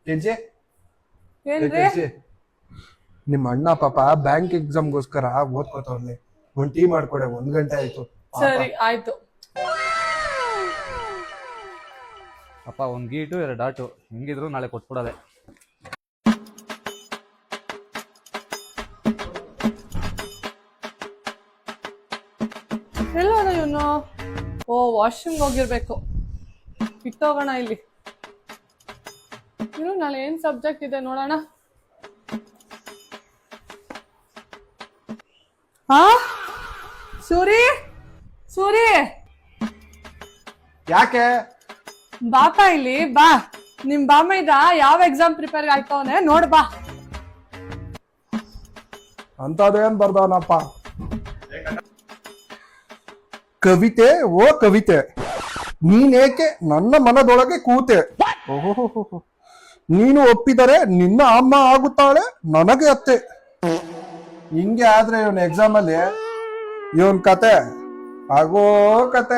K J ಏನ್ರಿ ನಿಮ್ ಅಣ್ಣ ಪಾಪ ಬ್ಯಾಂಕ್ ಎಕ್ಸಾಮ್ಗೋಸ್ಕರ ಓದ್ಕೋತವ್ನೆ. ಒಂದ್ ಟೀ ಮಾಡ್ಕೊಡೆ, 1 ಗಂಟೆ ಆಯ್ತು. ಸರಿ ಆಯ್ತು. ಅಪ್ಪ 1 ಗೀಟು 2 ಡಾಟು ಹೆಂಗಿದ್ರು ನಾಳೆ ಕೊಟ್ಬಿಡೋದೆ. ಎಲ್ಲೋದ ಇವನು? ಓ ವಾಶ್ರೂಮ್ ಹೋಗಿರ್ಬೇಕು. ಇಟ್ಟೋಗೋಣ ಇಲ್ಲಿ. ಇನ್ನು ನಾಳೆ ಏನ್ ಸಬ್ಜೆಕ್ಟ್ ಇದೆ ನೋಡೋಣ. ಹಾ ಸೂರಿ ಸೂರಿ ಯಾಕೆ? ಬಾಪ ಇಲ್ಲಿ ಬಾ. ನಿಮ್ ಬಾಮೈದ ಯಾವ ಎಕ್ಸಾಮ್ ಪ್ರಿಪೇರ್ ಆಯ್ತವನೆ ನೋಡ್ ಬಾ. ಅಂತದೇನ್ ಬರ್ದವನಪ್ಪ? ಕವಿತೆ ಓ ಕವಿತೆ, ನೀನೇಕೆ ನನ್ನ ಮನದೊಳಗೆ ಕೂತೆ. ಓಹೋ, ನೀನು ಒಪ್ಪಿದರೆ ನಿನ್ನ ಅಮ್ಮ ಆಗುತ್ತಾಳೆ ನನಗೆ ಅತ್ತೆ. ಹಿಂಗೆ ಆದ್ರೆ ಇವನ್ ಎಕ್ಸಾಮ್ ಅಲ್ಲಿ ಇವನ್ ಕತೆ ಆಗೋ ಕತೆ.